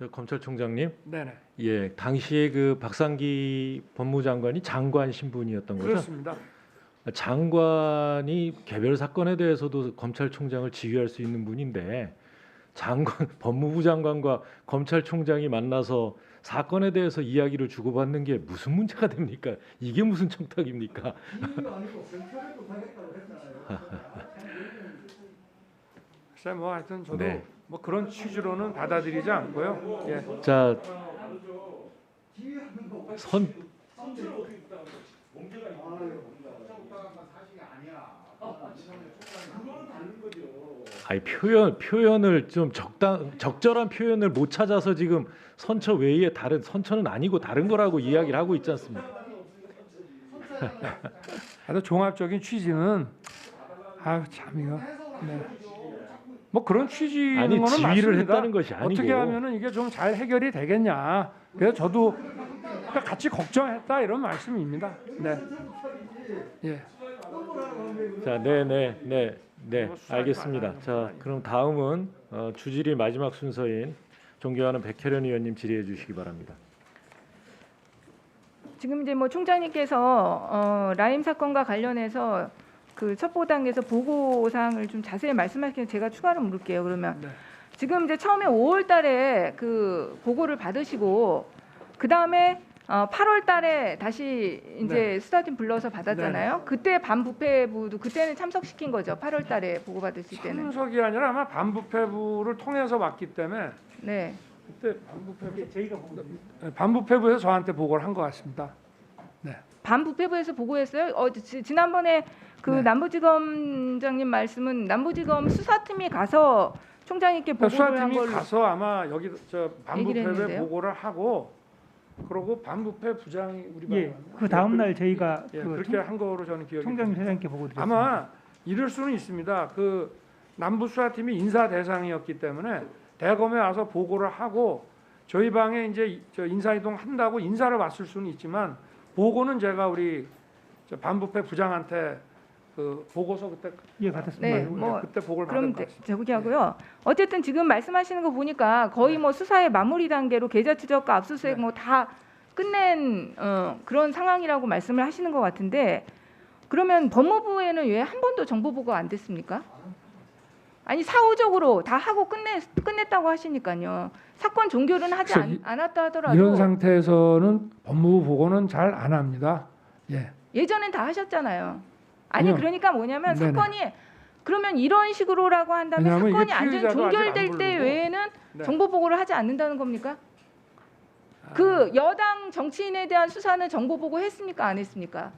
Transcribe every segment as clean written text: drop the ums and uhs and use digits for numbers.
저 검찰총장님, 네네. 예, 당시에 그 박상기 법무장관이 장관 신분이었던 거죠? 그렇습니다. 장관이 개별 사건에 대해서도 검찰총장을 지휘할 수 있는 분인데 장관, 법무부 장관과 검찰총장이 만나서 사건에 대해서 이야기를 주고받는 게 무슨 문제가 됩니까? 이게 무슨 청탁입니까? 글쎄 뭐 하여튼 저도 네. 뭐 그런 취지로는 받아들이지 않고요. 예. 자, 선 아니 표현을 좀 적절한 표현을 못 찾아서 지금 선처 외에 다른 선처는 아니고 다른 거라고 이야기를 하고 있지 않습니까? 아주 종합적인 취지는 참 이거. 네. 뭐 그런 취지는 아니, 거는 지휘를 맞습니다. 했다는 것이 아니고. 어떻게 하면은 이게 좀 잘 해결이 되겠냐. 그래서 저도 그러니까 같이 걱정했다 이런 말씀입니다. 네. 예. 자, 네, 알겠습니다. 자, 그럼 다음은 주질의 마지막 순서인 존경하는 백혜련 의원님 질의해 주시기 바랍니다. 지금 이제 뭐 총장님께서 라임 사건과 관련해서 그 첩보당에서 보고 사항을 좀 자세히 말씀하시면 제가 추가로 물을게요. 그러면 네. 지금 이제 처음에 5월달에 그 보고를 받으시고 그 다음에 8월달에 다시 이제 네. 수사팀 불러서 받았잖아요. 네. 그때 반부패부도 그때는 참석시킨 거죠. 8월달에 보고 받으실 때는. 참석이 아니라 아마 반부패부를 통해서 왔기 때문에 네. 그때 반부패부에서 저한테 보고를 한 것 같습니다. 네. 반부패부에서 보고했어요. 지난번에 그 네. 남부지검장님 말씀은 남부지검 수사팀이 가서 총장님께 보고를 한 수사팀이 걸로 가서 아마 여기 저 얘기를 반부패부에 했는데요. 보고를 하고 그러고 반부패 부장이 우리 예, 그 다음 날 저희가 예, 그 그렇게 한 거로 저는 기억이 총장님 납니다. 회장님께 보고 드렸습니다. 아마 이럴 수는 있습니다. 그 남부 수사팀이 인사 대상이었기 때문에 대검에 와서 보고를 하고 저희 방에 이제 저 인사 이동 한다고 인사를 왔을 수는 있지만 보고는 제가 우리 저 반부패 부장한테 그 보고서 그때 예, 받았습니다. 네, 뭐 그때 보고를 그럼 받은 것 같습니다. 저기 하고요. 어쨌든 지금 말씀하시는 거 보니까 거의 뭐 수사의 마무리 단계로 계좌 추적과 압수수색 네. 뭐 다 끝낸 그런 상황이라고 말씀을 하시는 것 같은데 그러면 법무부에는 왜 한 번도 정보 보고 안 됐습니까? 아니 사후적으로 다 하고 끝냈다고 하시니까요. 사건 종결은 하지 않았다 하더라도 이런 상태에서는 법무부 보고는 잘 안 합니다. 예. 예전엔 다 하셨잖아요. 아니 아니요. 그러니까 뭐냐면 네네. 사건이 그러면 이런 식으로라고 한다면 왜냐하면 이게 사건이 안전 피의자도 아직 안 종결될 때 부르고. 외에는 네. 정보 보고를 하지 않는다는 겁니까? 그 여당 정치인에 대한 수사는 정보 보고 했습니까? 안 했습니까?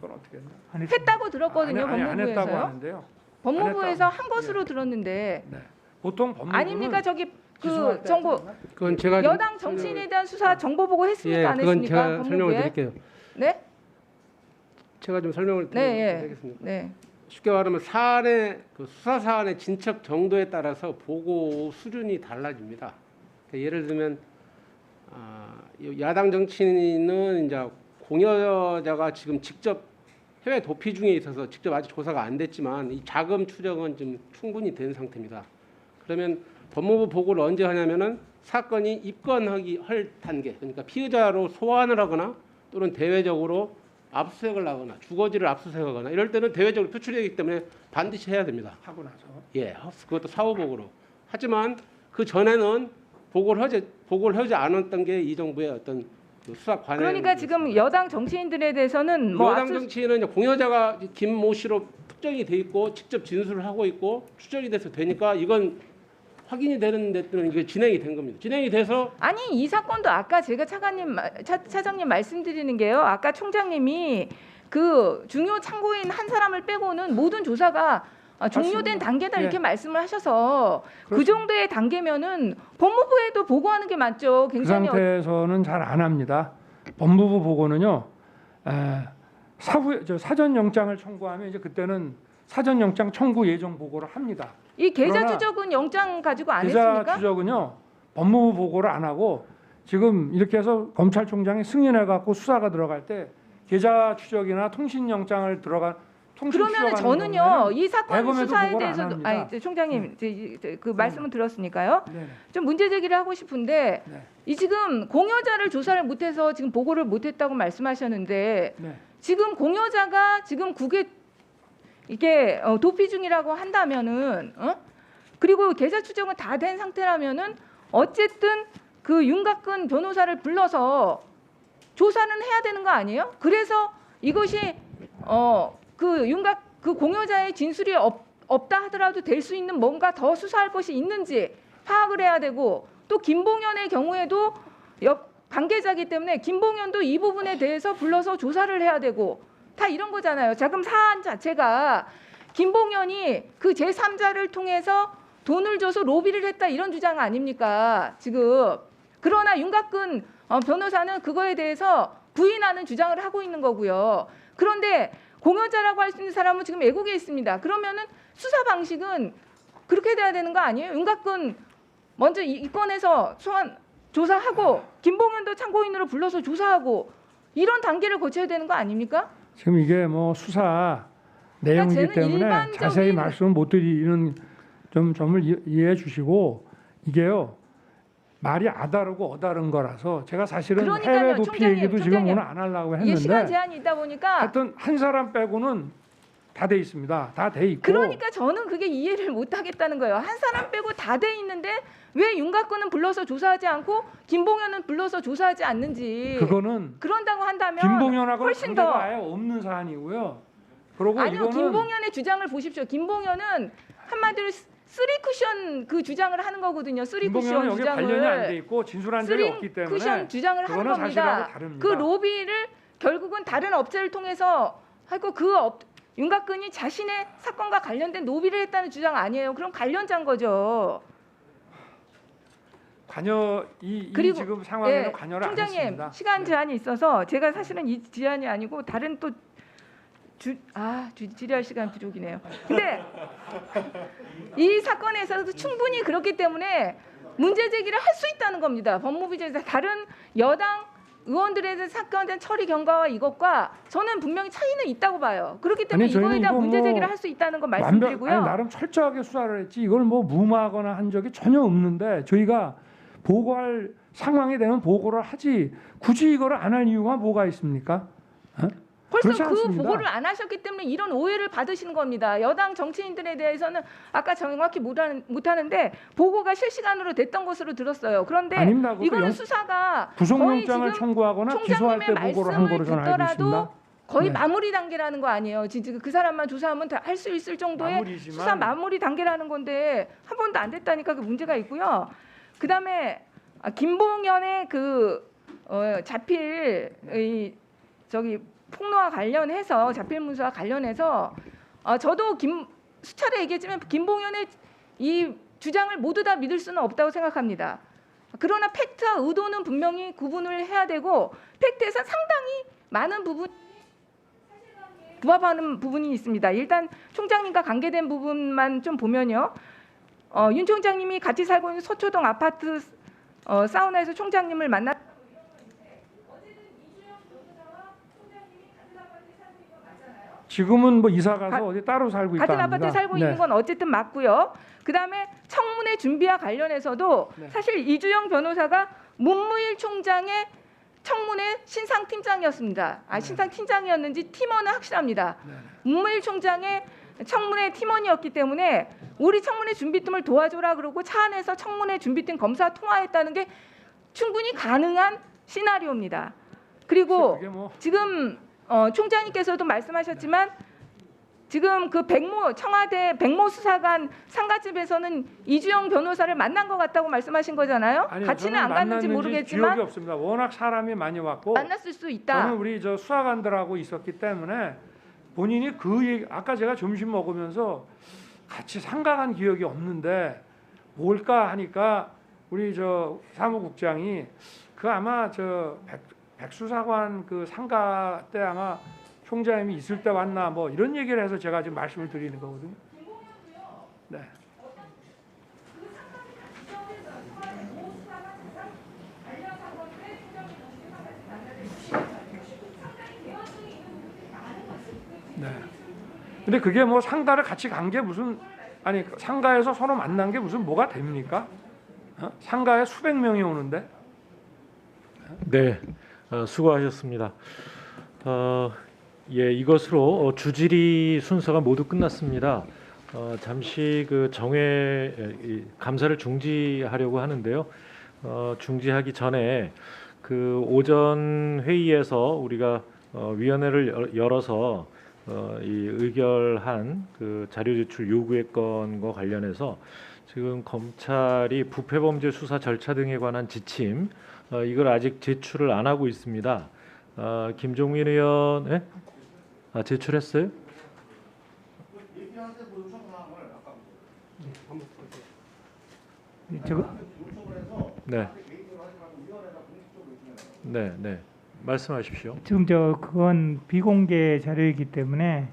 그건 어떻게 했나? 안 했습니다. 했다고 들었거든요. 안 했다고 법무부에서요. 하는데요. 법무부에서 안 한 것으로 들었는데 네. 보통 법무부는 아닙니까? 저기 기소할 그 때 정보 하지 않나요? 그건 제가 좀 여당 정치인에 대한 수사 정보 보고 했습니까? 예, 안 그건 했습니까? 제가 설명을 법무부에? 드릴게요. 네? 제가 좀 설명을 네, 예. 드리겠습니다. 네. 쉽게 말하면 사안의 그 수사 사안의 진척 정도에 따라서 보고 수준이 달라집니다. 그러니까 예를 들면 야당 정치인은 이제 공여자가 지금 직접 해외 도피 중에 있어서 직접 아직 조사가 안 됐지만 이 자금 추적은 좀 충분히 된 상태입니다. 그러면 법무부 보고를 언제 하냐면은 사건이 입건하기 할 단계, 그러니까 피의자로 소환을 하거나 또는 대외적으로 압수수색을 하거나 주거지를 압수수색하거나 이럴 때는 대외적으로 표출되기 때문에 반드시 해야 됩니다. 하고 나서 예, 그것도 사후 보고로. 하지만 그 전에는 보고를 하지 않았던 게 이 정부의 어떤 그 수사 관행. 그러니까 지금 여당 정치인들에 대해서는 뭐 여당 정치인은 이제 공여자가 김모 씨로 특정이 돼 있고 직접 진술을 하고 있고 추적이 돼서 되니까 이건 확인이 되는 데는 이게 진행이 된 겁니다. 진행이 돼서 아니 이 사건도 아까 제가 차장님 말씀드리는 게요. 아까 총장님이 그 중요 참고인 한 사람을 빼고는 모든 조사가 종료된 맞습니다. 단계다 예. 이렇게 말씀을 하셔서 그 그렇습니다. 정도의 단계면은 법무부에도 보고하는 게 맞죠. 그 굉장히 상태에서는 잘 안 합니다. 법무부 보고는요. 사전 영장을 청구하면 이제 그때는 사전 영장 청구 예정 보고를 합니다. 이 계좌 그러나 추적은 영장 가지고 안 계좌 했습니까? 추적은요. 법무부 보고를 안 하고 지금 이렇게 해서 검찰총장이 승인해 갖고 수사가 들어갈 때 계좌 추적이나 통신 영장을 통신 그러면 취업하는 저는요 경우에는 이 사건 대검에도 수사에 보고를 안 대해서도 합니다. 아니 총장님 그 말씀을 들었으니까요. 네. 좀 문제 제기를 하고 싶은데 네. 이 지금 공여자를 조사를 못해서 지금 보고를 못했다고 말씀하셨는데 네. 지금 공여자가 지금 국외 이게 도피 중이라고 한다면은 그리고 계좌 추정은 다 된 상태라면은 어쨌든 그 윤곽근 변호사를 불러서 조사는 해야 되는 거 아니에요? 그래서 이것이 그 공여자의 진술이 없다 하더라도 될 수 있는 뭔가 더 수사할 것이 있는지 파악을 해야 되고 또 김봉현의 경우에도 관계자이기 때문에 김봉현도 이 부분에 대해서 불러서 조사를 해야 되고 다 이런 거잖아요. 지금 사안 자체가 김봉현이 그 제3자를 통해서 돈을 줘서 로비를 했다 이런 주장 아닙니까? 지금 그러나 윤곽근 변호사는 그거에 대해서 부인하는 주장을 하고 있는 거고요. 그런데 공여자라고 할 수 있는 사람은 지금 외국에 있습니다. 그러면은 수사 방식은 그렇게 돼야 되는 거 아니에요? 윤곽근 먼저 이 건에서 조사하고 김봉현도 참고인으로 불러서 조사하고 이런 단계를 거쳐야 되는 거 아닙니까? 지금 이게 뭐 수사 내용이기 쟤는 때문에 일반적인- 자세히 말씀을 못 드리는 점을 이해해 주시고 이게요 말이 아다르고 어다른 거라서 제가 사실은 그러니까요, 해외 도피 총장님, 얘기도 지금 총장님. 오늘 안 하려고 이게 시간 했는데 제한이 있다 보니까 하여튼 한 사람 빼고는 다 돼 있습니다. 다 돼 있고 그러니까 저는 그게 이해를 못 하겠다는 거예요. 한 사람 빼고 다 돼 있는데 왜 윤곽근은 불러서 조사하지 않고 김봉현은 불러서 조사하지 않는지 그거는 그런다고 한다면 김봉현하고 훨씬 관계가 더 아예 없는 사안이고요. 그리고 아니요 이거는 김봉현의 주장을 보십시오. 김봉현은 한마디로 쓰리 쿠션 그 주장을 하는 거거든요. 쓰리 김봉현은 쿠션 여기 관련이 안 돼 주장을 있고 진술한 적이 쓰리 없기 때문에 쿠션 주장을 하는 그거는 사실하고 겁니다. 다릅니다. 그 로비를 결국은 다른 업체를 통해서 하고 윤곽근이 자신의 사건과 관련된 로비를 했다는 주장 아니에요. 그럼 관련자인 거죠. 관여 이 그리고 지금 상황에는 예, 관여를 안 총장님 했습니다. 시간 네. 제한이 있어서 제가 사실은 이 제한이 아니고 다른 또 질의할 시간 부족이네요. 근데 이 사건에서도 충분히 그렇기 때문에 문제 제기를 할 수 있다는 겁니다. 법무부에서 다른 여당 의원들에 대한 사건에 처리 경과와 이것과 저는 분명히 차이는 있다고 봐요. 그렇기 때문에 아니, 저희는 이거에 대한 이거 문제 뭐 제기를 할 수 있다는 건 말씀드리고요. 아니, 나름 철저하게 수사를 했지 이걸 뭐 무마하거나 한 적이 전혀 없는데 저희가 보고할 상황이 되면 보고를 하지 굳이 이거를 안 할 이유가 뭐가 있습니까? 그렇지 벌써 그 않습니다. 보고를 안 하셨기 때문에 이런 오해를 받으시는 겁니다. 여당 정치인들에 대해서는 아까 정확히 못하는데 보고가 실시간으로 됐던 것으로 들었어요. 그런데 아닙니다. 그것도 이거는 수사가 거의 구속영장을 지금 청구하거나 기소할 때 총장님의 보고를 한 거로 말씀을 저는 알고 있습니다. 듣더라도 거의 네. 마무리 단계라는 거 아니에요. 진짜 그 사람만 조사하면 다 할 수 있을 정도의 마무리지만- 수사 마무리 단계라는 건데 한 번도 안 됐다니까 그 문제가 있고요. 그다음에 김봉현의 자필 폭로와 관련해서 자필 문서와 관련해서 저도 수차례 얘기했지만 김봉현의 이 주장을 모두 다 믿을 수는 없다고 생각합니다. 그러나 팩트와 의도는 분명히 구분을 해야 되고 팩트에서 상당히 많은 부분 부합하는 부분이 있습니다. 일단 총장님과 관계된 부분만 좀 보면요. 윤 총장님이 같이 살고 있는 서초동 아파트 사우나에서 총장님을 만났 지금은 뭐 이사 가서 가- 어디 따로 살고 있다 같은 합니다. 아파트에 살고 네. 있는 건 어쨌든 맞고요. 그다음에 청문회 준비와 관련해서도 네. 사실 이주영 변호사가 문무일 총장의 청문회 신상팀장이었습니다. 신상팀장이었는지 팀원은 확실합니다. 네. 문무일 총장의 청문회 팀원이었기 때문에 우리 청문회 준비팀을 도와줘라 그러고 차 안에서 청문회 준비팀 검사 통화했다는 게 충분히 가능한 시나리오입니다. 그리고 그게 뭐 지금 총장님께서도 말씀하셨지만 지금 그 청와대 백모 수사관 상가집에서는 이주영 변호사를 만난 것 같다고 말씀하신 거잖아요. 아니요, 같이는 저는 안 갔는지 만났는지 모르겠지만 기억이 없습니다. 워낙 사람이 많이 왔고 만났을 수 있다. 저는 우리 수사관들하고 있었기 때문에 본인이 그 얘기 아까 제가 점심 먹으면서 같이 상가간 기억이 없는데 뭘까 하니까 우리 사무국장이 그 아마 백수사관 그 상가 때 아마 총장님이 있을 때 왔나 뭐 이런 얘기를 해서 제가 지금 말씀을 드리는 거거든요. 네. 네. 근데 그게 뭐 상가를 같이 간 게 무슨 아니 상가에서 서로 만난 게 무슨 뭐가 됩니까? 상가에 수백 명이 오는데. 네, 수고하셨습니다. 예, 이것으로 주질의 순서가 모두 끝났습니다. 잠시 그 감사를 중지하려고 하는데요. 중지하기 전에 그 오전 회의에서 우리가 위원회를 열어서 이 의결한 그 자료 제출 요구의 건과 관련해서 지금 검찰이 부패범죄 수사 절차 등에 관한 지침 이걸 아직 제출을 안 하고 있습니다. 김종민 의원, 예? 제출했어요? 저거 네. 네, 네. 말씀하십시오. 지금 그건 비공개 자료이기 때문에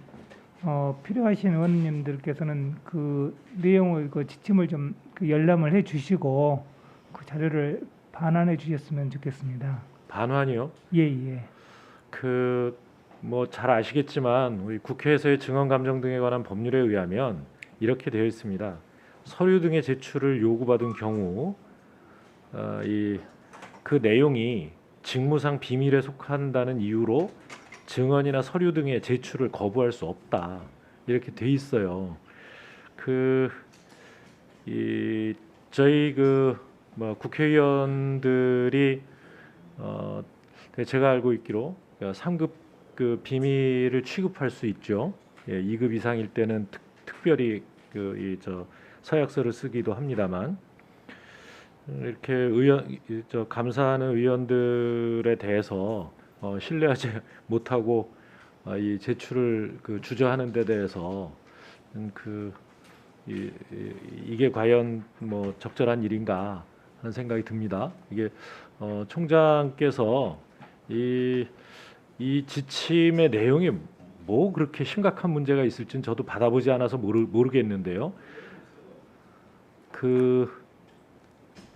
필요하신 의원님들께서는 그 내용을 그 지침을 좀 그 열람을 해주시고 그 자료를 반환해 주셨으면 좋겠습니다. 반환이요? 예. 그 뭐 잘 아시겠지만 우리 국회에서의 증언 감정 등에 관한 법률에 의하면 이렇게 되어 있습니다. 서류 등의 제출을 요구받은 경우 그 내용이 직무상 비밀에 속한다는 이유로 증언이나 서류 등의 제출을 거부할 수 없다 이렇게 돼 있어요. 저희 국회의원들이 제가 알고 있기로 3급 그 비밀을 취급할 수 있죠. 예, 2급 이상일 때는 특별히 서약서를 쓰기도 합니다만 이렇게 감사하는 의원들에 대해서 신뢰하지 못하고 이 제출을 주저하는 데 대해서 이게 과연 뭐 적절한 일인가 하는 생각이 듭니다. 이게 총장께서 이 지침의 내용이 뭐 그렇게 심각한 문제가 있을지는 저도 받아보지 않아서 모르겠는데요.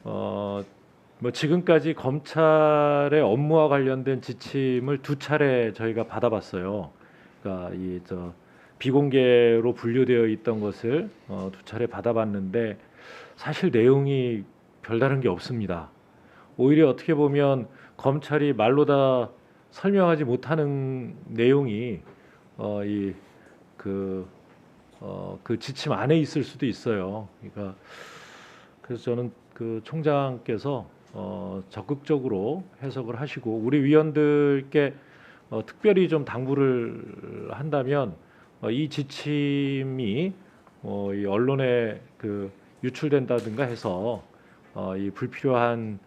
뭐 지금까지 검찰의 업무와 관련된 지침을 2차례 저희가 받아봤어요. 그러니까 비공개로 분류되어 있던 것을 2차례 받아봤는데 사실 내용이 별다른 게 없습니다. 오히려 어떻게 보면 검찰이 말로 다 설명하지 못하는 내용이 그 지침 안에 있을 수도 있어요. 그러니까 그래서 저는 그 총장께서 적극적으로 해석을 하시고 우리 위원들께 특별히 좀 당부를 한다면 이 지침이 이 언론에 유출된다든가 해서 이 불필요한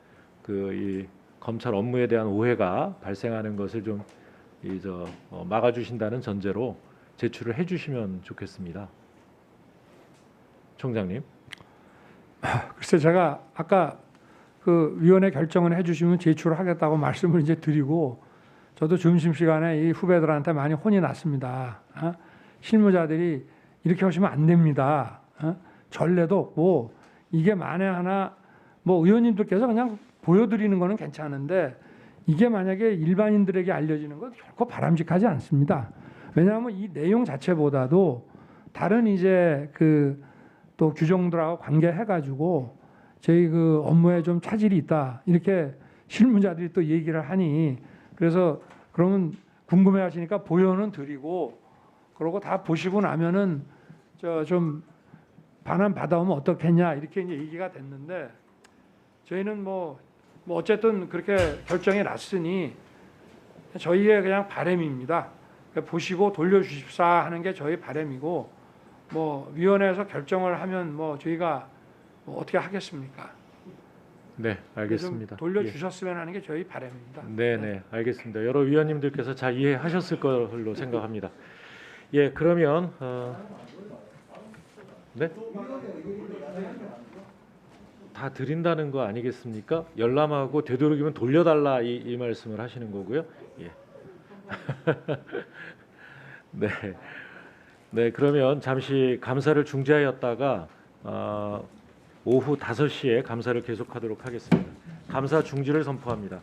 이 검찰 업무에 대한 오해가 발생하는 것을 좀 막아주신다는 전제로 제출을 해주시면 좋겠습니다. 총장님. 글쎄 제가 아까 그 위원회 결정을 해주시면 제출을 하겠다고 말씀을 이제 드리고 저도 점심시간에 이 후배들한테 많이 혼이 났습니다. 실무자들이 이렇게 하시면 안 됩니다. 전례도 없고 이게 만에 하나 뭐 의원님들께서 그냥 보여드리는 거는 괜찮은데 이게 만약에 일반인들에게 알려지는 건 결코 바람직하지 않습니다. 왜냐하면 이 내용 자체보다도 다른 이제 또 규정들하고 관계해가지고 저희 그 업무에 좀 차질이 있다 이렇게 실무자들이 또 얘기를 하니 그래서 그러면 궁금해하시니까 보여는 드리고 그러고 다 보시고 나면은 좀 반환 받아오면 어떻겠냐 이렇게 이제 얘기가 됐는데 저희는 뭐 어쨌든 그렇게 결정이 났으니 저희의 그냥 바람입니다. 보시고 돌려주십사 하는 게 저희 바람이고 뭐 위원회에서 결정을 하면 뭐 저희가 뭐 어떻게 하겠습니까? 네, 알겠습니다. 좀 돌려주셨으면 하는 게 저희 바람입니다. 네, 알겠습니다. 여러 위원님들께서 잘 이해하셨을 걸로 생각합니다. 예, 그러면 네? 다 드린다는 거 아니겠습니까? 열람하고 되도록이면 돌려달라 이 말씀을 하시는 거고요. 예. 네, 그러면 잠시 감사를 중지하였다가 오후 5시에 감사를 계속하도록 하겠습니다. 감사 중지를 선포합니다.